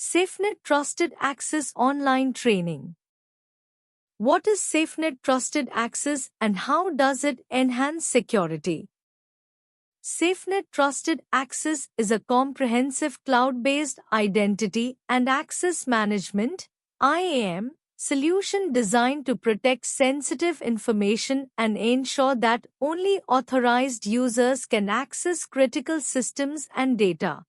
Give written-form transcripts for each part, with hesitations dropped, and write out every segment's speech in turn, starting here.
SafeNet Trusted Access Online Training. What is SafeNet Trusted Access and how does it enhance security? SafeNet Trusted Access is a comprehensive cloud-based identity and access management (IAM) solution designed to protect sensitive information and ensure that only authorized users can access critical systems and data.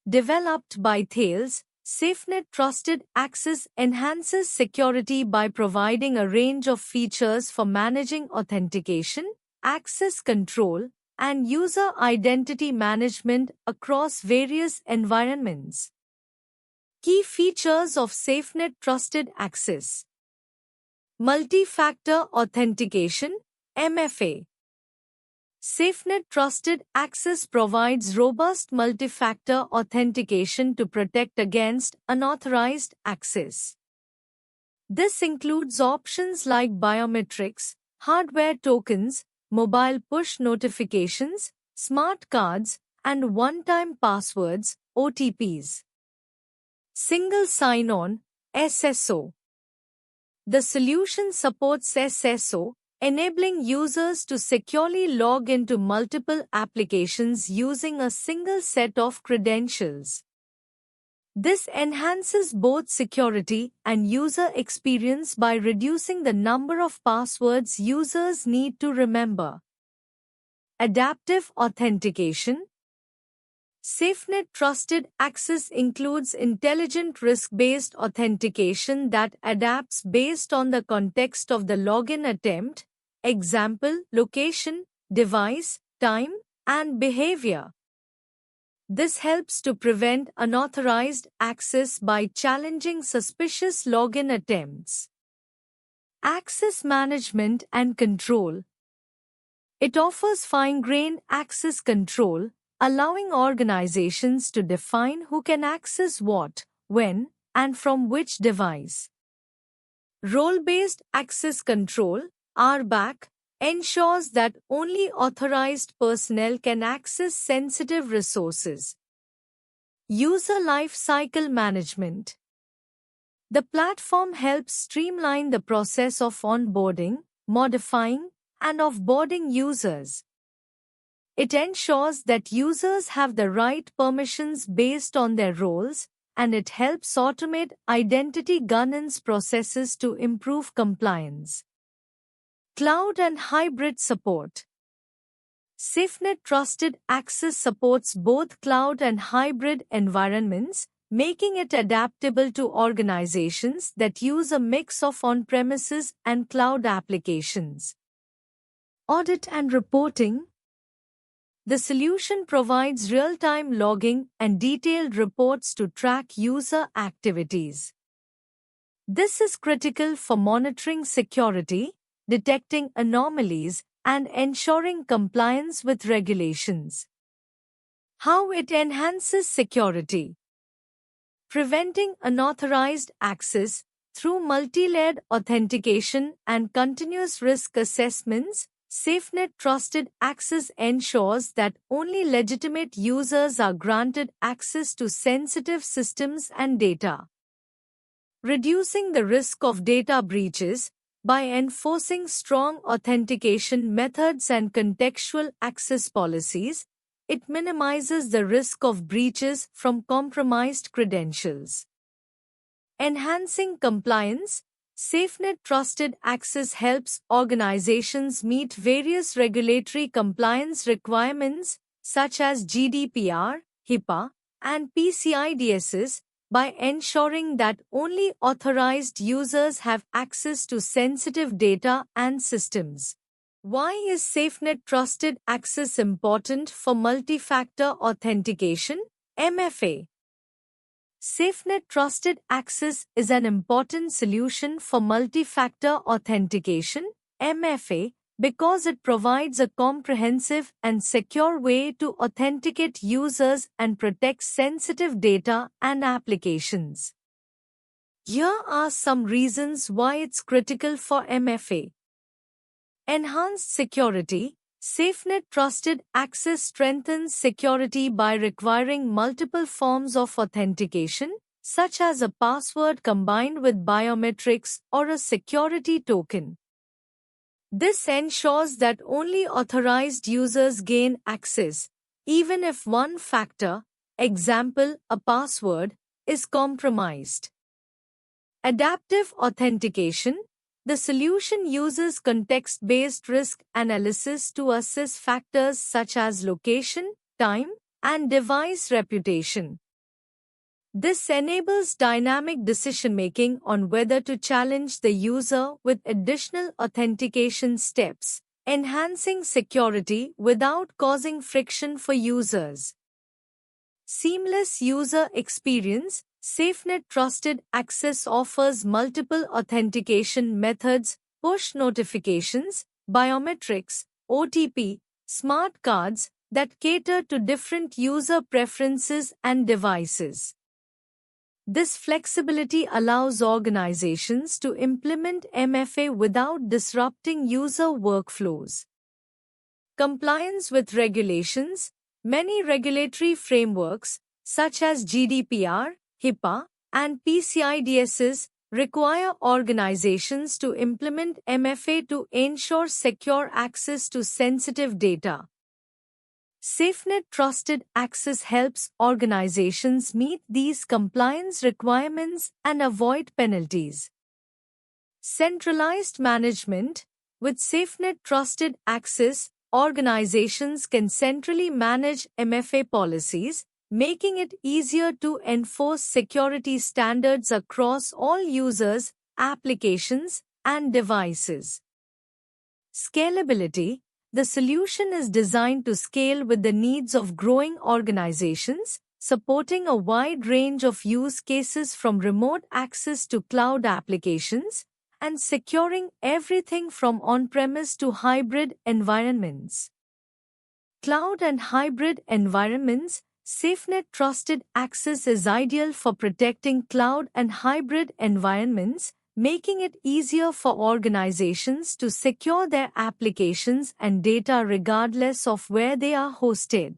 Developed by Thales, SafeNet Trusted Access enhances security by providing a range of features for managing authentication, access control, and user identity management across various environments. Key features of SafeNet Trusted Access: Multi-Factor Authentication (MFA). SafeNet Trusted Access provides robust multi-factor authentication to protect against unauthorized access. This includes options like biometrics, hardware tokens, mobile push notifications, smart cards, and one-time passwords (OTPs). Single Sign-On (SSO). The solution supports SSO, enabling users to securely log into multiple applications using a single set of credentials. This enhances both security and user experience by reducing the number of passwords users need to remember. Adaptive Authentication. SafeNet Trusted Access includes intelligent risk-based authentication that adapts based on the context of the login attempt, example, location, device, time, and behavior. This helps to prevent unauthorized access by challenging suspicious login attempts. Access Management and Control. It offers fine-grained access control, allowing organizations to define who can access what, when, and from which device. Role-based access control (RBAC) ensures that only authorized personnel can access sensitive resources. User Lifecycle Management. The platform helps streamline the process of onboarding, modifying, and offboarding users. It ensures that users have the right permissions based on their roles, and it helps automate identity governance processes to improve compliance. Cloud and Hybrid Support. SafeNet Trusted Access supports both cloud and hybrid environments, making it adaptable to organizations that use a mix of on-premises and cloud applications. Audit and Reporting. The solution provides real-time logging and detailed reports to track user activities. This is critical for monitoring security, detecting anomalies, and ensuring compliance with regulations. How it enhances security. Preventing unauthorized access through multi-layered authentication and continuous risk assessments. SafeNet Trusted Access ensures that only legitimate users are granted access to sensitive systems and data. Reducing the risk of data breaches. By enforcing strong authentication methods and contextual access policies, it minimizes the risk of breaches from compromised credentials. Enhancing compliance. SafeNet Trusted Access helps organizations meet various regulatory compliance requirements such as GDPR, HIPAA, and PCI DSS, by ensuring that only authorized users have access to sensitive data and systems. Why is SafeNet Trusted Access important for multi-factor authentication (MFA)? SafeNet Trusted Access is an important solution for multi-factor authentication (MFA) because it provides a comprehensive and secure way to authenticate users and protect sensitive data and applications. Here are some reasons why it's critical for MFA. Enhanced security. SafeNet Trusted Access strengthens security by requiring multiple forms of authentication, such as a password combined with biometrics or a security token. This ensures that only authorized users gain access, even if one factor, example a password, is compromised. Adaptive authentication. The solution uses context-based risk analysis to assess factors such as location, time, and device reputation. This enables dynamic decision-making on whether to challenge the user with additional authentication steps, enhancing security without causing friction for users. Seamless user experience. SafeNet Trusted Access offers multiple authentication methods, push notifications, biometrics, OTP, smart cards that cater to different user preferences and devices. This flexibility allows organizations to implement MFA without disrupting user workflows. Compliance with regulations. Many regulatory frameworks, such as GDPR, HIPAA, and PCI DSS, require organizations to implement MFA to ensure secure access to sensitive data. SafeNet Trusted Access helps organizations meet these compliance requirements and avoid penalties. Centralized management. With SafeNet Trusted Access, organizations can centrally manage MFA policies, making it easier to enforce security standards across all users, applications, and devices. Scalability. The solution is designed to scale with the needs of growing organizations, supporting a wide range of use cases from remote access to cloud applications, and securing everything from on-premise to hybrid environments. Cloud and hybrid environments. SafeNet Trusted Access is ideal for protecting cloud and hybrid environments, making it easier for organizations to secure their applications and data regardless of where they are hosted.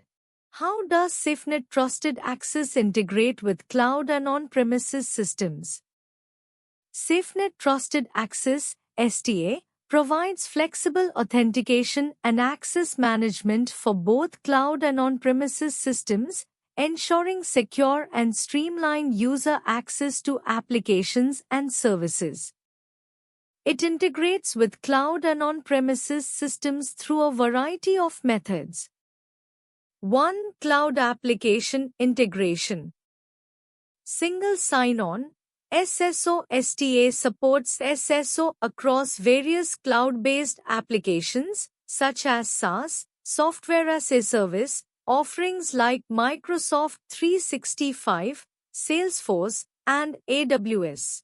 How does SafeNet Trusted Access integrate with cloud and on-premises systems? SafeNet Trusted Access (STA) provides flexible authentication and access management for both cloud and on-premises systems, ensuring secure and streamlined user access to applications and services. It integrates with cloud and on-premises systems through a variety of methods. 1. Cloud Application Integration. Single Sign-On. SSO STA supports SSO across various cloud-based applications, such as SaaS, Software as a Service, offerings like Microsoft 365, Salesforce, and AWS.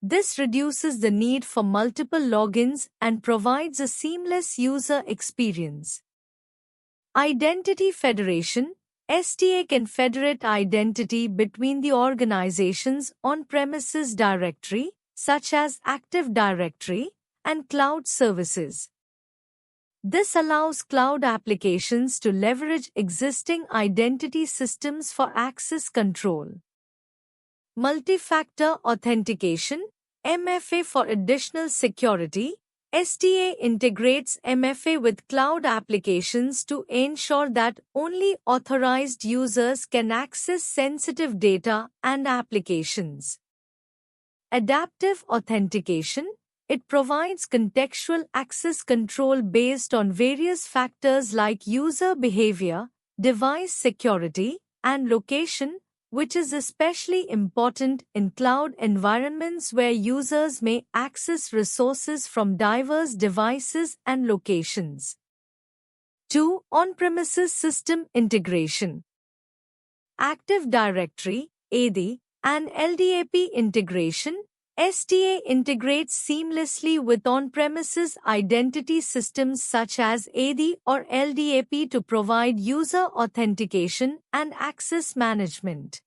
This reduces the need for multiple logins and provides a seamless user experience. Identity Federation. STA can federate identity between the organization's on-premises directory, such as Active Directory, and cloud services. This allows cloud applications to leverage existing identity systems for access control. Multi-factor authentication, MFA for additional security. STA integrates MFA with cloud applications to ensure that only authorized users can access sensitive data and applications. Adaptive authentication. It provides contextual access control based on various factors like user behavior, device security, and location, which is especially important in cloud environments where users may access resources from diverse devices and locations. 2. On-premises system integration. Active Directory, AD, and LDAP integration. STA integrates seamlessly with on-premises identity systems such as AD or LDAP to provide user authentication and access management.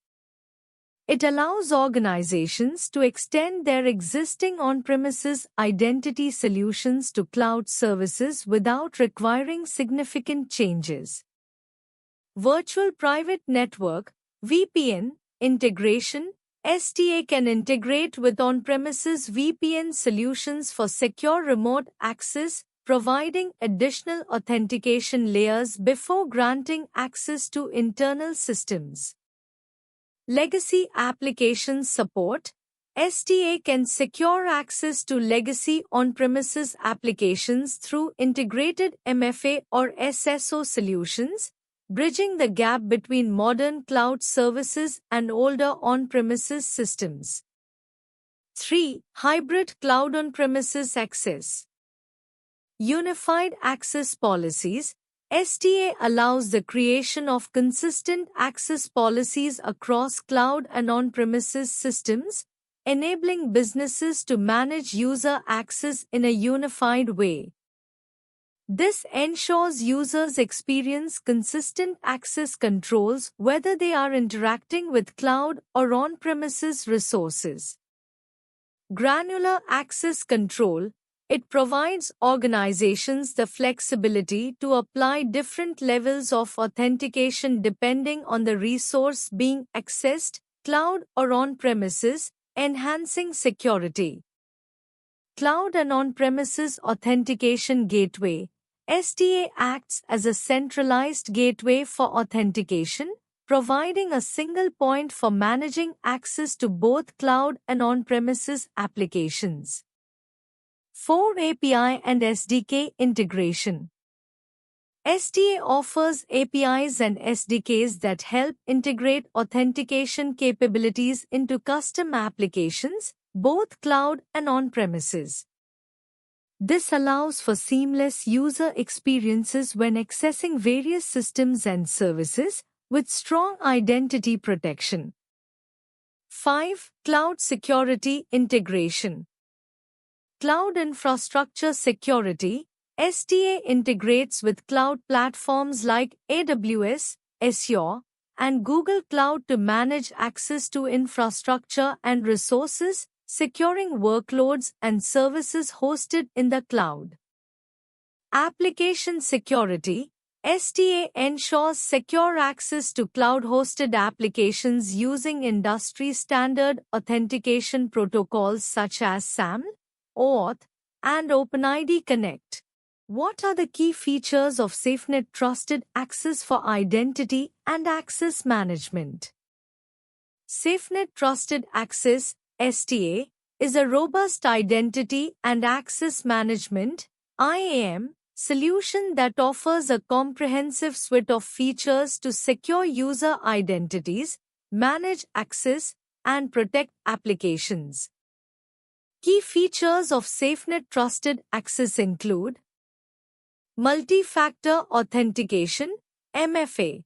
It allows organizations to extend their existing on-premises identity solutions to cloud services without requiring significant changes. Virtual Private Network (VPN) integration. STA can integrate with on-premises VPN solutions for secure remote access, providing additional authentication layers before granting access to internal systems. Legacy Applications Support. STA can secure access to legacy on-premises applications through integrated MFA or SSO solutions, bridging the gap between modern cloud services and older on-premises systems. 3. Hybrid Cloud On-Premises Access. Unified Access Policies. STA allows the creation of consistent access policies across cloud and on-premises systems, enabling businesses to manage user access in a unified way. This ensures users experience consistent access controls whether they are interacting with cloud or on-premises resources. Granular Access Control. It provides organizations the flexibility to apply different levels of authentication depending on the resource being accessed, cloud or on-premises, enhancing security. Cloud and on-premises authentication gateway. STA acts as a centralized gateway for authentication, providing a single point for managing access to both cloud and on-premises applications. 4. API and SDK integration. STA offers APIs and SDKs that help integrate authentication capabilities into custom applications, both cloud and on-premises. This allows for seamless user experiences when accessing various systems and services, with strong identity protection. 5. Cloud Security Integration. Cloud Infrastructure Security. STA integrates with cloud platforms like AWS, Azure, and Google Cloud to manage access to infrastructure and resources, securing workloads and services hosted in the cloud. Application Security. STA ensures secure access to cloud-hosted applications using industry-standard authentication protocols such as SAML, OAuth, and OpenID Connect. What are the key features of SafeNet Trusted Access for Identity and Access Management? SafeNet Trusted Access (STA) is a robust identity and access management (IAM) solution that offers a comprehensive suite of features to secure user identities, manage access, and protect applications. Key features of SafeNet Trusted Access include Multi-Factor Authentication (MFA).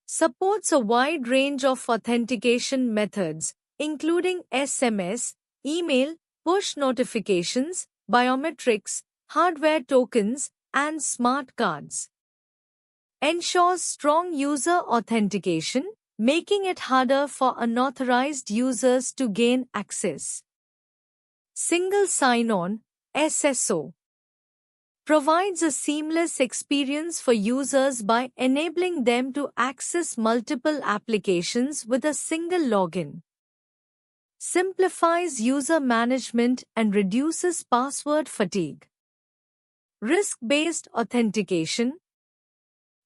Supports a wide range of authentication methods, including SMS, email, push notifications, biometrics, hardware tokens, and smart cards. Ensures strong user authentication, making it harder for unauthorized users to gain access. Single Sign-On (SSO) provides a seamless experience for users by enabling them to access multiple applications with a single login. Simplifies user management and reduces password fatigue. Risk-based authentication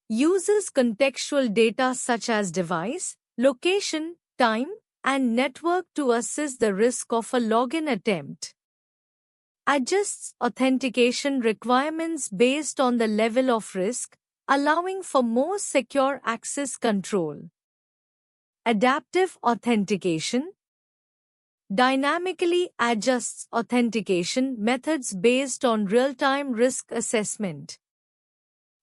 uses contextual data such as device, location, time, and network to assess the risk of a login attempt. Adjusts authentication requirements based on the level of risk, allowing for more secure access control. Adaptive authentication dynamically adjusts authentication methods based on real-time risk assessment.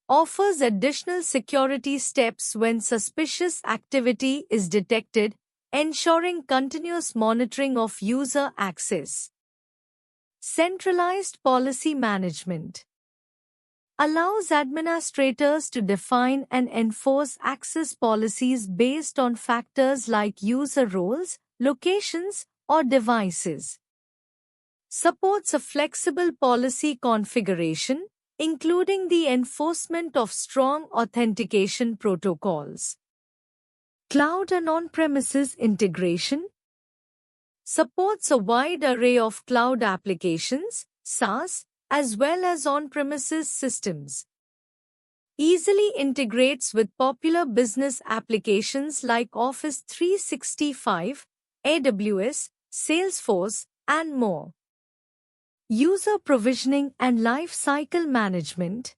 Offers additional security steps when suspicious activity is detected, ensuring continuous monitoring of user access. Centralized policy management allows administrators to define and enforce access policies based on factors like user roles, locations, or devices. Supports a flexible policy configuration, including the enforcement of strong authentication protocols. Cloud and on-premises integration supports a wide array of cloud applications, SaaS, as well as on-premises systems. Easily integrates with popular business applications like Office 365, AWS, Salesforce, and more. User provisioning and lifecycle management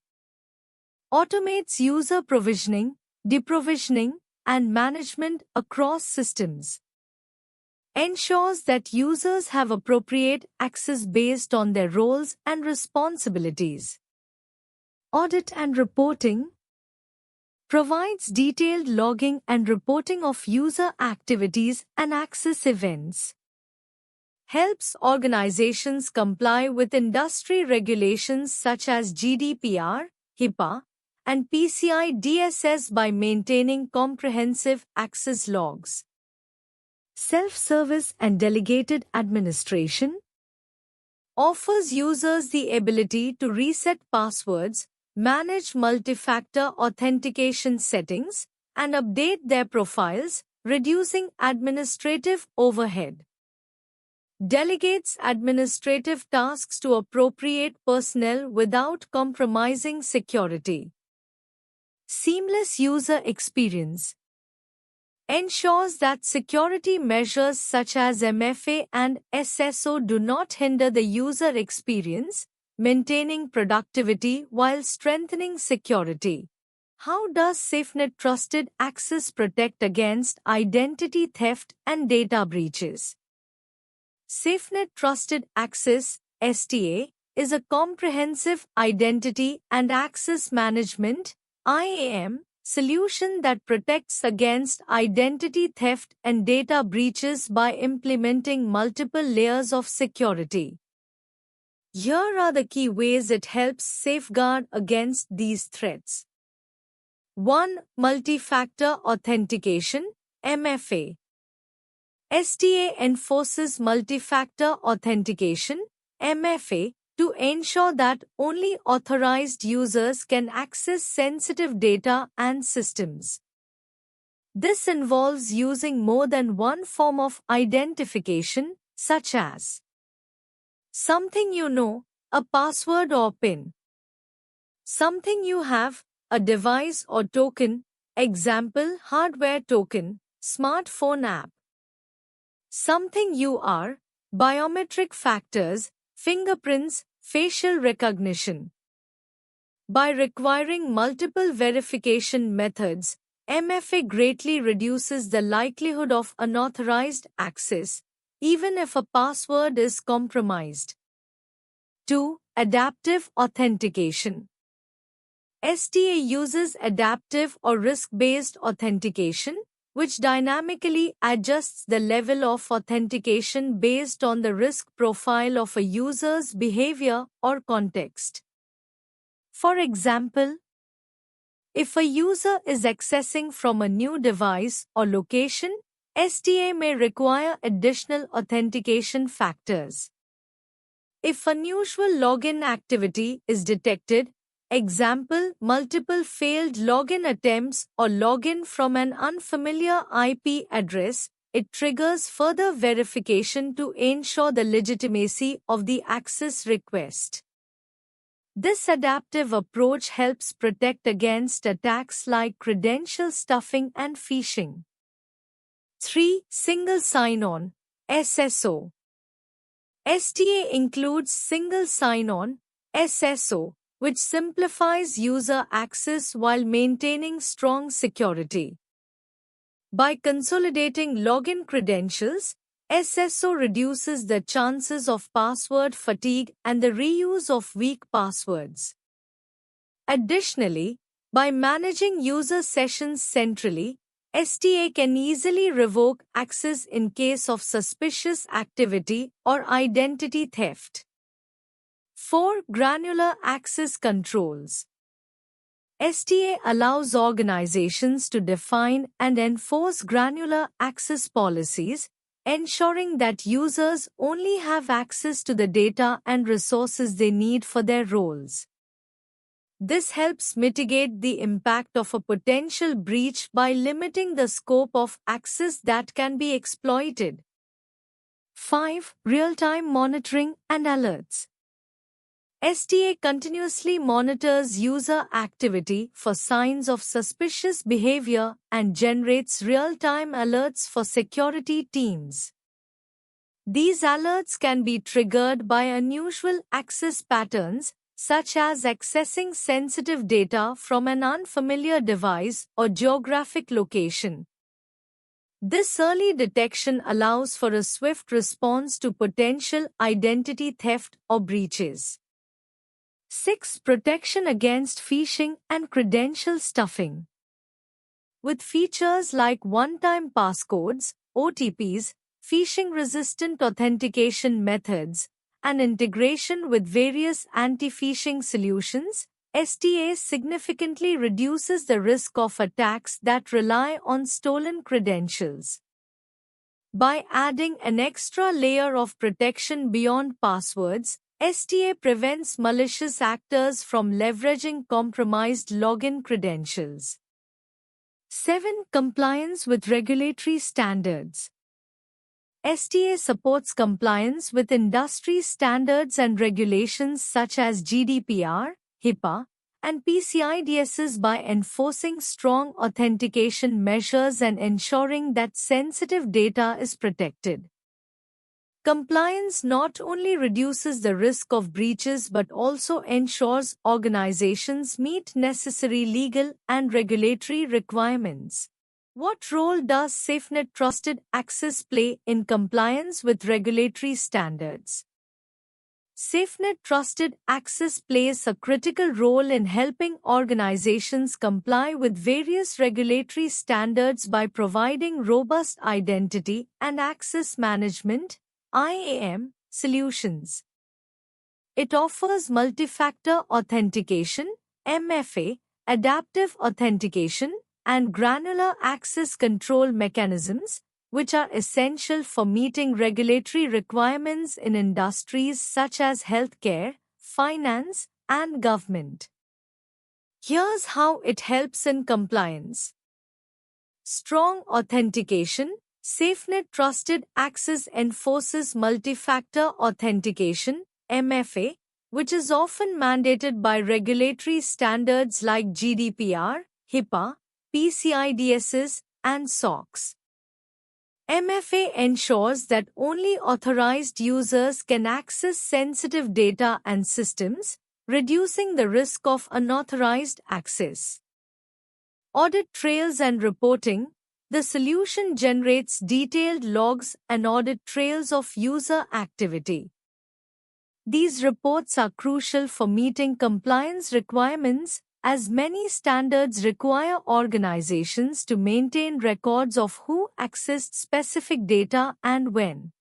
automates user provisioning, deprovisioning, and management across systems. Ensures that users have appropriate access based on their roles and responsibilities. Audit and reporting provides detailed logging and reporting of user activities and access events. Helps organizations comply with industry regulations such as GDPR, HIPAA, and PCI DSS by maintaining comprehensive access logs. Self-service and delegated administration offers users the ability to reset passwords, manage multi-factor authentication settings, and update their profiles, reducing administrative overhead. Delegates administrative tasks to appropriate personnel without compromising security. Seamless user experience ensures that security measures such as MFA and SSO do not hinder the user experience, maintaining productivity while strengthening security. How does SafeNet Trusted Access protect against identity theft and data breaches? SafeNet Trusted Access (STA) is a comprehensive identity and access management (IAM) solution that protects against identity theft and data breaches by implementing multiple layers of security. Here are the key ways it helps safeguard against these threats. 1. Multi-factor authentication (MFA). STA enforces multi-factor authentication (MFA) to ensure that only authorized users can access sensitive data and systems. This involves using more than one form of identification, such as something you know, a password or PIN. Something you have, a device or token, example hardware token, smartphone app. Something you are, biometric factors, fingerprints, facial recognition. By requiring multiple verification methods, MFA greatly reduces the likelihood of unauthorized access, even if a password is compromised. 2. Adaptive authentication. STA uses adaptive or risk-based authentication, which dynamically adjusts the level of authentication based on the risk profile of a user's behavior or context. For example, if a user is accessing from a new device or location, STA may require additional authentication factors. If unusual login activity is detected, example, multiple failed login attempts or login from an unfamiliar IP address, it triggers further verification to ensure the legitimacy of the access request. This adaptive approach helps protect against attacks like credential stuffing and phishing. 3. Single sign-on, SSO. STA includes single sign-on, SSO, which simplifies user access while maintaining strong security. By consolidating login credentials, SSO reduces the chances of password fatigue and the reuse of weak passwords. Additionally, by managing user sessions centrally, STA can easily revoke access in case of suspicious activity or identity theft. 4. Granular access controls. STA allows organizations to define and enforce granular access policies, ensuring that users only have access to the data and resources they need for their roles. This helps mitigate the impact of a potential breach by limiting the scope of access that can be exploited. 5. Real-time monitoring and alerts. STA continuously monitors user activity for signs of suspicious behavior and generates real-time alerts for security teams. These alerts can be triggered by unusual access patterns, such as accessing sensitive data from an unfamiliar device or geographic location. This early detection allows for a swift response to potential identity theft or breaches. 6. Protection against phishing and credential stuffing. With features like one-time passcodes, OTPs, phishing-resistant authentication methods, and integration with various anti-phishing solutions, STA significantly reduces the risk of attacks that rely on stolen credentials. By adding an extra layer of protection beyond passwords, STA prevents malicious actors from leveraging compromised login credentials. 7. Compliance with regulatory standards. STA supports compliance with industry standards and regulations such as GDPR, HIPAA, and PCI DSS by enforcing strong authentication measures and ensuring that sensitive data is protected. Compliance not only reduces the risk of breaches but also ensures organizations meet necessary legal and regulatory requirements. What role does SafeNet Trusted Access play in compliance with regulatory standards? SafeNet Trusted Access plays a critical role in helping organizations comply with various regulatory standards by providing robust identity and access management (IAM) solutions. It offers multi-factor authentication (MFA), adaptive authentication, and granular access control mechanisms, which are essential for meeting regulatory requirements in industries such as healthcare, finance, and government. Here's how it helps in compliance. Strong authentication. SafeNet Trusted Access enforces multi-factor authentication, MFA, which is often mandated by regulatory standards like GDPR, HIPAA, PCI DSS, and SOX. MFA ensures that only authorized users can access sensitive data and systems, reducing the risk of unauthorized access. Audit trails and reporting. The solution generates detailed logs and audit trails of user activity. These reports are crucial for meeting compliance requirements, as many standards require organizations to maintain records of who accessed specific data and when.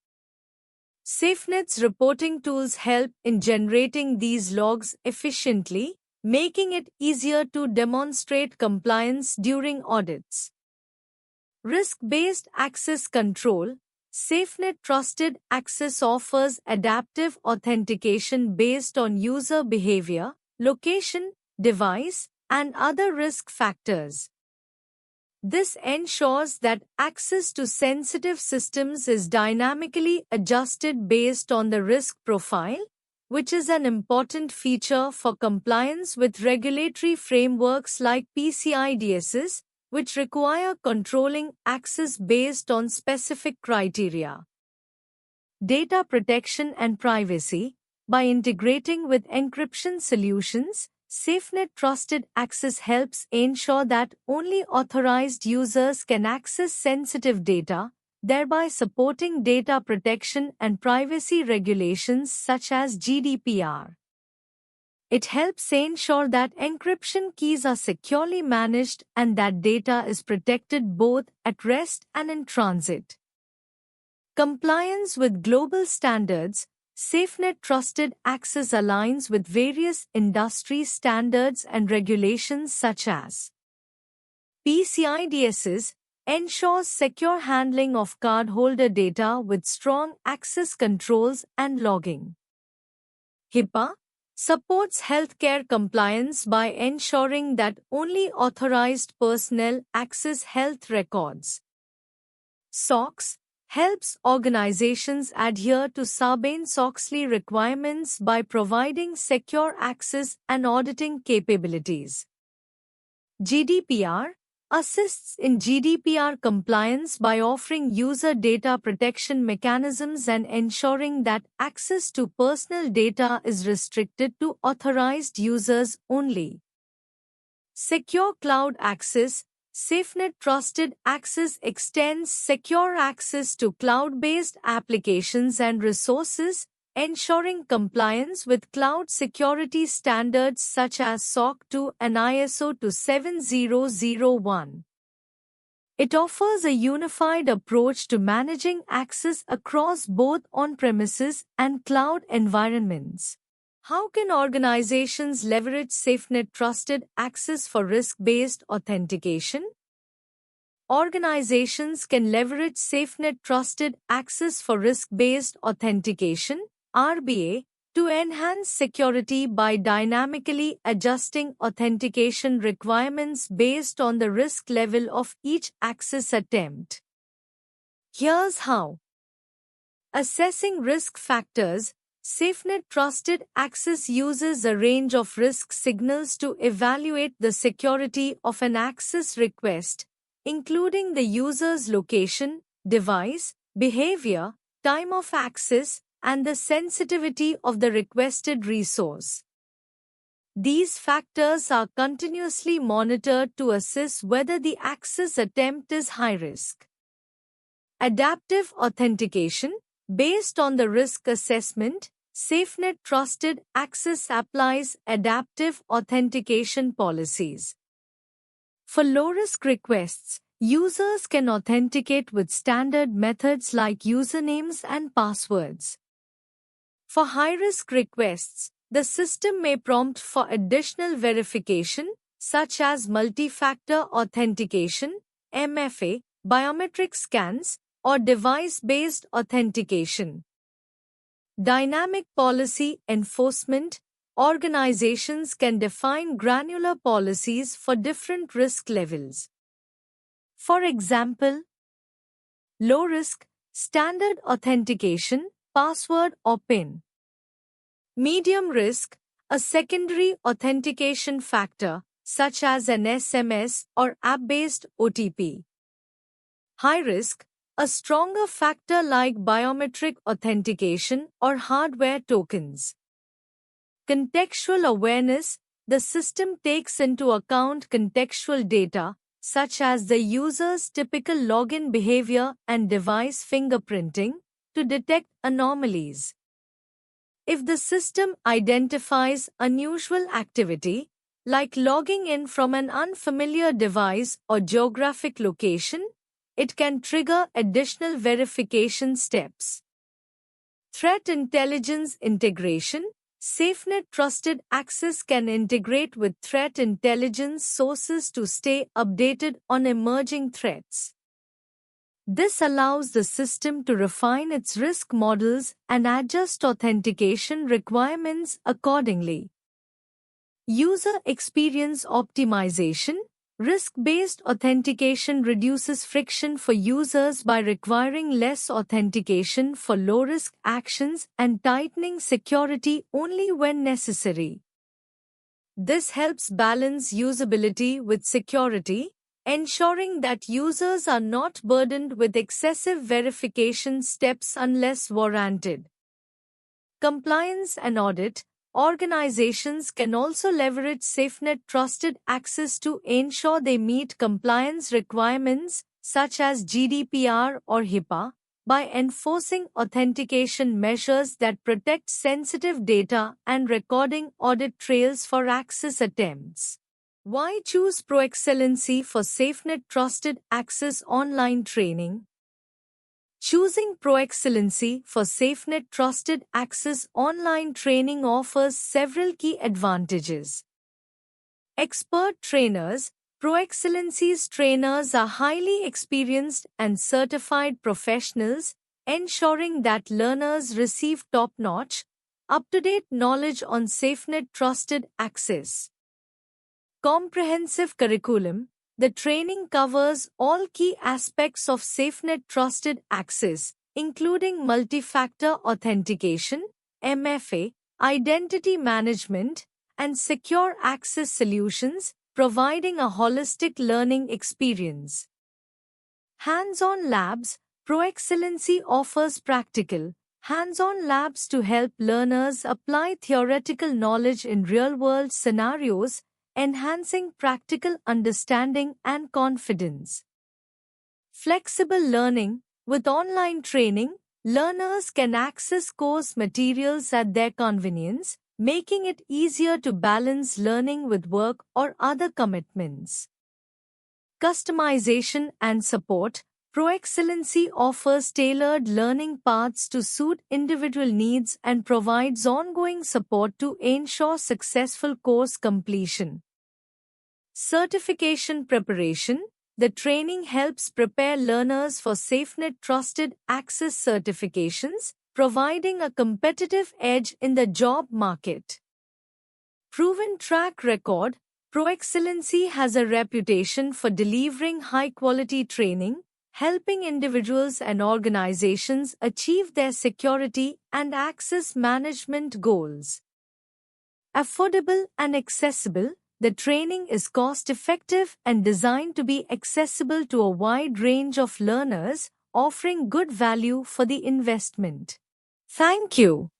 SafeNet's reporting tools help in generating these logs efficiently, making it easier to demonstrate compliance during audits. Risk-based access control. SafeNet Trusted Access offers adaptive authentication based on user behavior, location, device, and other risk factors. This ensures that access to sensitive systems is dynamically adjusted based on the risk profile, which is an important feature for compliance with regulatory frameworks like PCI DSS, which require controlling access based on specific criteria. Data protection and privacy. By integrating with encryption solutions, SafeNet Trusted Access helps ensure that only authorized users can access sensitive data, thereby supporting data protection and privacy regulations such as GDPR. It helps ensure that encryption keys are securely managed and that data is protected both at rest and in transit. Compliance with global standards. SafeNet Trusted Access aligns with various industry standards and regulations such as PCI DSS, ensures secure handling of cardholder data with strong access controls and logging. HIPAA supports healthcare compliance by ensuring that only authorized personnel access health records. SOX helps organizations adhere to Sarbanes-Oxley requirements by providing secure access and auditing capabilities. GDPR assists in GDPR compliance by offering user data protection mechanisms and ensuring that access to personal data is restricted to authorized users only. Secure Cloud Access SafeNet Trusted Access extends secure access to cloud-based applications and resources, ensuring compliance with cloud security standards such as SOC 2 and ISO 27001. It offers a unified approach to managing access across both on-premises and cloud environments. How can organizations leverage SafeNet Trusted Access for risk-based authentication? Organizations can leverage SafeNet Trusted Access for risk-based authentication (RBA) to enhance security by dynamically adjusting authentication requirements based on the risk level of each access attempt. Here's how. Assessing risk factors. SafeNet Trusted Access uses a range of risk signals to evaluate the security of an access request, including the user's location, device, behavior, time of access, and the sensitivity of the requested resource. These factors are continuously monitored to assess whether the access attempt is high risk. Adaptive authentication. Based on the risk assessment, SafeNet Trusted Access applies adaptive authentication policies. For low-risk requests, users can authenticate with standard methods like usernames and passwords. For high-risk requests, the system may prompt for additional verification, such as multi-factor authentication, MFA, biometric scans, or device-based authentication. Dynamic policy enforcement. Organizations can define granular policies for different risk levels. For example, low risk, standard authentication, password or PIN. Medium risk, a secondary authentication factor, such as an SMS or app-based OTP. High risk, a stronger factor like biometric authentication or hardware tokens. Contextual awareness. The system takes into account contextual data, such as the user's typical login behavior and device fingerprinting, to detect anomalies. If the system identifies unusual activity, like logging in from an unfamiliar device or geographic location, it can trigger additional verification steps. Threat intelligence integration. SafeNet Trusted Access can integrate with threat intelligence sources to stay updated on emerging threats. This allows the system to refine its risk models and adjust authentication requirements accordingly. User experience optimization. Risk-based authentication reduces friction for users by requiring less authentication for low-risk actions and tightening security only when necessary. This helps balance usability with security, ensuring that users are not burdened with excessive verification steps unless warranted. Compliance and audit. Organizations can also leverage SafeNet Trusted Access to ensure they meet compliance requirements, such as GDPR or HIPAA, by enforcing authentication measures that protect sensitive data and recording audit trails for access attempts. Why choose ProExcellency for SafeNet Trusted Access online training? Choosing ProExcellency for SafeNet Trusted Access online training offers several key advantages. Expert trainers. ProExcellency's trainers are highly experienced and certified professionals, ensuring that learners receive top-notch, up-to-date knowledge on SafeNet Trusted Access. Comprehensive curriculum. The training covers all key aspects of SafeNet Trusted Access, including multi-factor authentication, MFA, identity management, and secure access solutions, providing a holistic learning experience. Hands-on labs. ProExcellency offers practical, hands-on labs to help learners apply theoretical knowledge in real-world scenarios, enhancing practical understanding and confidence. Flexible learning. With online training, learners can access course materials at their convenience, making it easier to balance learning with work or other commitments. Customization and support. ProExcellency offers tailored learning paths to suit individual needs and provides ongoing support to ensure successful course completion. Certification preparation. The training helps prepare learners for SafeNet Trusted Access certifications, providing a competitive edge in the job market. Proven track record. ProExcellency has a reputation for delivering high-quality training, helping individuals and organizations achieve their security and access management goals. Affordable and accessible. The training is cost-effective and designed to be accessible to a wide range of learners, offering good value for the investment. Thank you.